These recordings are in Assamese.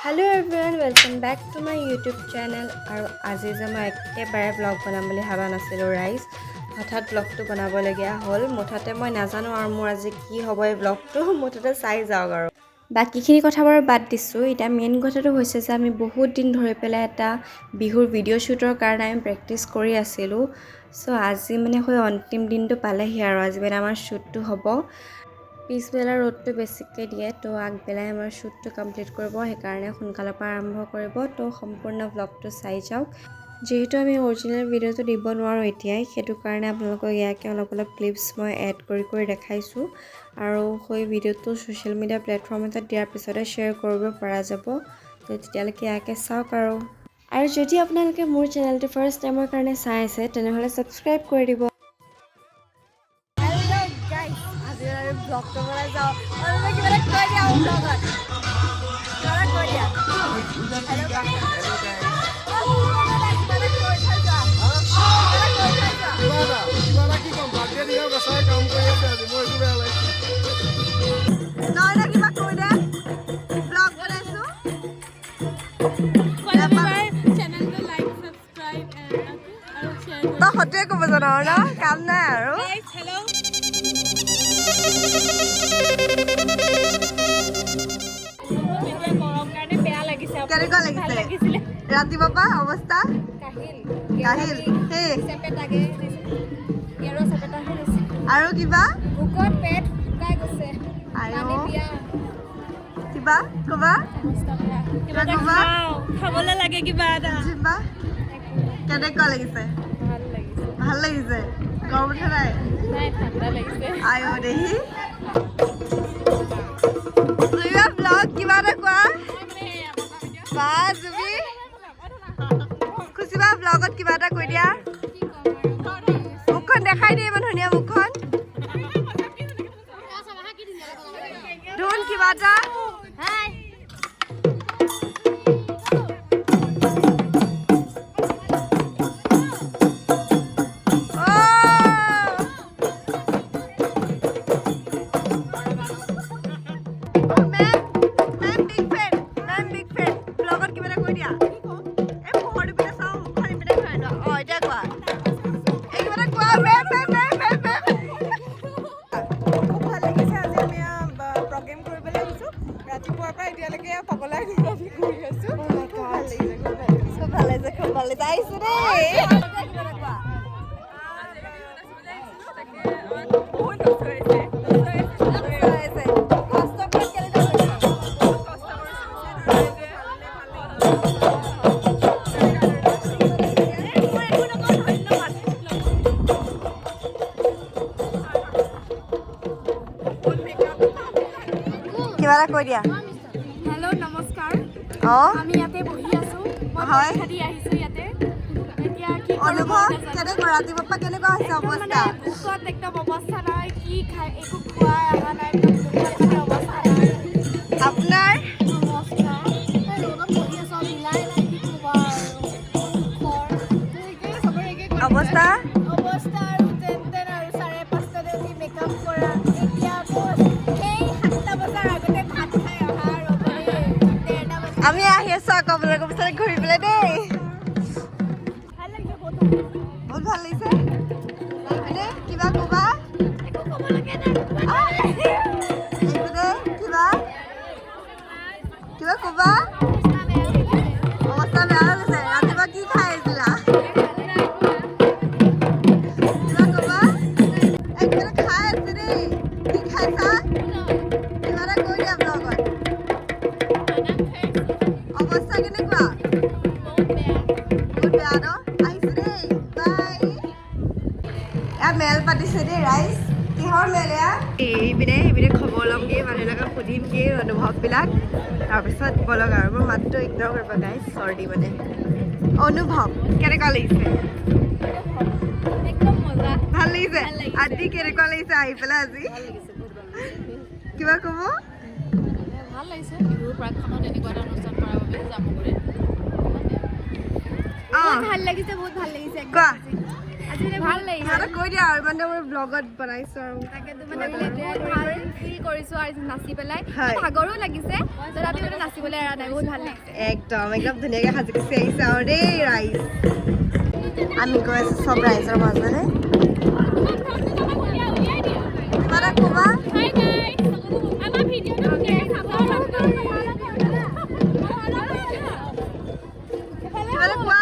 Hello everyone, welcome back to my YouTube channel. আৰু আজি যে মই একেবাৰে ব্লগ বনাম বুলি ভাবা নাছিলোঁ ৰাইজ হঠাৎ ব্লগটো বনাবলগীয়া হ'ল মুঠতে মই নাজানো আৰু মোৰ আজি কি হ'ব এই ব্লগটো মুঠতে চাই যাওক আৰু বাকিখিনি কথাবোৰ বাদ দিছোঁ এটা মেইন কথাটো হৈছে যে আমি বহুত দিন ধৰি পেলাই এটা বিহুৰ ভিডিঅ' শ্বুটৰ কাৰণে আমি প্ৰেক্টিছ কৰি আছিলোঁ সো আজি মানে হৈ অন্তিম দিনটো পালেহি আৰু আজি মানে আমাৰ শ্বুটটো হ'ব পিছবেলা ৰ'দটো বেছিকৈ দিয়ে তো আগবেলাই আমাৰ শ্বুটটো কমপ্লিট কৰিব সেইকাৰণে সোনকালৰ পৰা আৰম্ভ কৰিব তো সম্পূৰ্ণ ব্লগটো চাই যাওক যেহেতু আমি অৰিজিনেল ভিডিঅ'টো দিব নোৱাৰোঁ এতিয়াই সেইটো কাৰণে আপোনালোকক ইয়াকে অলপ ক্লিপছ মই এড কৰি দেখাইছোঁ আৰু সেই ভিডিঅ'টো ছ'চিয়েল মিডিয়া প্লেটফৰ্ম এটাত দিয়াৰ পিছতে শ্বেয়াৰ কৰিব পৰা যাব তো তেতিয়ালৈকে ইয়াকে চাওক আৰু যদি আপোনালোকে মোৰ চেনেলটো ফাৰ্ষ্ট টাইমৰ কাৰণে চাই আছে তেনেহ'লে ছাবস্ক্ৰাইব কৰি দিব ব্লগ কৰিবলৈ যাওঁ আৰু কিবা এটা কৈ দিয়া ব্লগত কিবা এটা কৈ দিয়া তই সটোৱে ক'ব জানো ন কাম নাই আৰু কেনেকুৱা লাগিছে ৰাতিপুৱা অৱস্থা কাহিল আৰু কিবা কিবা ক'বা খাবলৈ লাগে কিবা এটা কেনেকুৱা লাগিছে ভাল লাগিছে গৰম উঠা নাই ঠাণ্ডা লাগিছে আয়ো দেহি ব্লগ কিবা এটা কোৱা বা তুমি খুচিবা ব্লগত কিবা এটা কৈ দিয়া মুখখন দেখাই দিয়ে ইমান ধুনীয়া মুখখন ধুন কিবা এটা কিবা এটা কৈ দিয়া হেল্ল' নমস্কাৰ আমি ইয়াতে বহি আছো হয় আহিছো ইয়াতে এতিয়া কি অনুভৱ কেনেকুৱা ৰাতিপুৱা কেনেকুৱা হৈছে অৱস্থা ভোকত একদম অৱস্থা নাই কি খাই একো খোৱা অহা নাই অৱস্থা নাই আপোনাৰ অৱস্থা অৱস্থা আৰু তেন আৰু 5:30 উঠি মেকআপ কৰা এতিয়া আকৌ সেই 7টা বজাৰ আগতে ভাত খাই অহা আৰু 1:30 বজাত আমি আহি আছো আকৌ আপোনালোকৰ পিছতে ঘূৰি পেলাই দেই ভাল লাগিছে বহুত ভাল লাগিছে কিবা ক'বা একো ক'ব লাগে নাই কিবা ক'বা অৱস্থা বেয়া হৈ গৈছে ৰাতিপুৱা কি খাই আহিছিলা মেল পাতিছে দেই ৰাইজ কিহৰ মেল এয়া এইপিনে খবৰ ল'মগৈ মানুহবিলাকক সুধিম কি অনুভৱবিলাক তাৰপিছত বলক আৰু মোৰ মাতটো ইগন'ৰ কৰিব গাইজ চৰ্দি মানে অনুভৱ কেনেকুৱা লাগিছে একদম মজা ভাল লাগিছে আজি কেনেকুৱা লাগিছে আহি পেলাই আজি কিবা ক'ব ভাল লাগিছে বিহুৰ প্ৰাকখনত এনেকুৱা এটা অনুষ্ঠান কৰাৰ বাবে জামুগুৰিত ভাল লাগিছে বহুত ভাল লাগিছে কোৱা ভাল লাগিছে এটা কৈ দিয়া আৰু মানে মই ব্লগত বনাইছো আৰু তাকেতো মানে বহুত ভাল ফিল কৰিছোঁ আৰু নাচি পেলাই ভাগৰো লাগিছে তথাপি মানে নাচিবলৈ এৰা নাই বহুত ভাল লাগিছে একদম ধুনীয়াকৈ সাজি কাচি আহিছে আৰু দেই ৰাইজ আমি গৈ আছো চব ৰাইজৰ মাজতে কিবা এটা ক'বা কিবা এটা কোৱা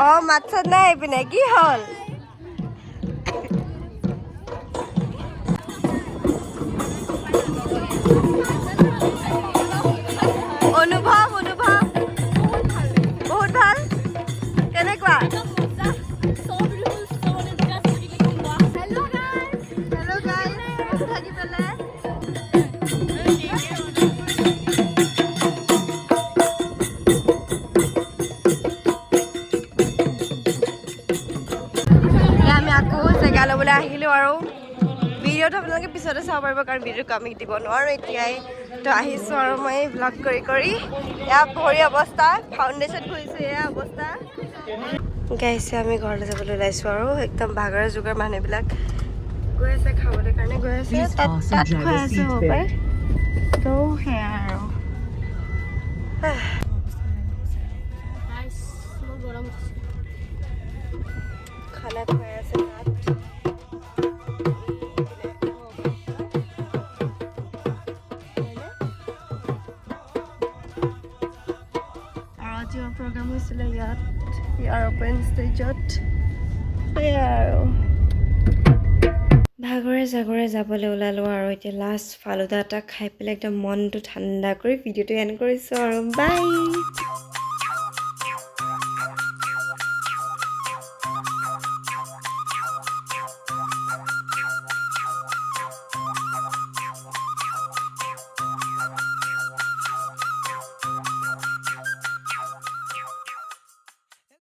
অঁ মাত চাত নাই এইপিনে কি হ'ল অনুভৱ বহুত ভাল কেনেকুৱা হেল্ল' গাইজ থাকি পেলাই আমি আকৌ জেগা ল'বলৈ আহিলোঁ আৰু ভিডিঅ'টো আপোনালোকে পিছতে চাব পাৰিব কাৰণ ভিডিঅ'টো আমি দিব নোৱাৰোঁ এতিয়াই তো আহিছোঁ আৰু মই ভ্লগ কৰি এয়া ভৰি অৱস্থা ফাউণ্ডেশ্যন ঘঁহিছোঁ এয়া অৱস্থা গাইছে আমি ঘৰলৈ যাবলৈ ওলাইছোঁ আৰু একদম ভাগৰে যুগৰ মানুহবিলাক গৈ আছে খাবলৈ কাৰণে গৈ আছে তাত খুৱাই আছে হ'ব পাৰে তো সেয়া আৰু খানা খুৱাই আছে তাত প্ৰগ্ৰাম হৈছিলে ইয়াৰ অপেন ষ্টেজত আৰু ভাগৰে জাগৰে যাবলৈ ওলালোঁ আৰু এতিয়া লাষ্ট ফালুদা এটা খাই পেলাই একদম মনটো ঠাণ্ডা কৰি ভিডিঅ'টো এণ্ড কৰিছোঁ আৰু বাই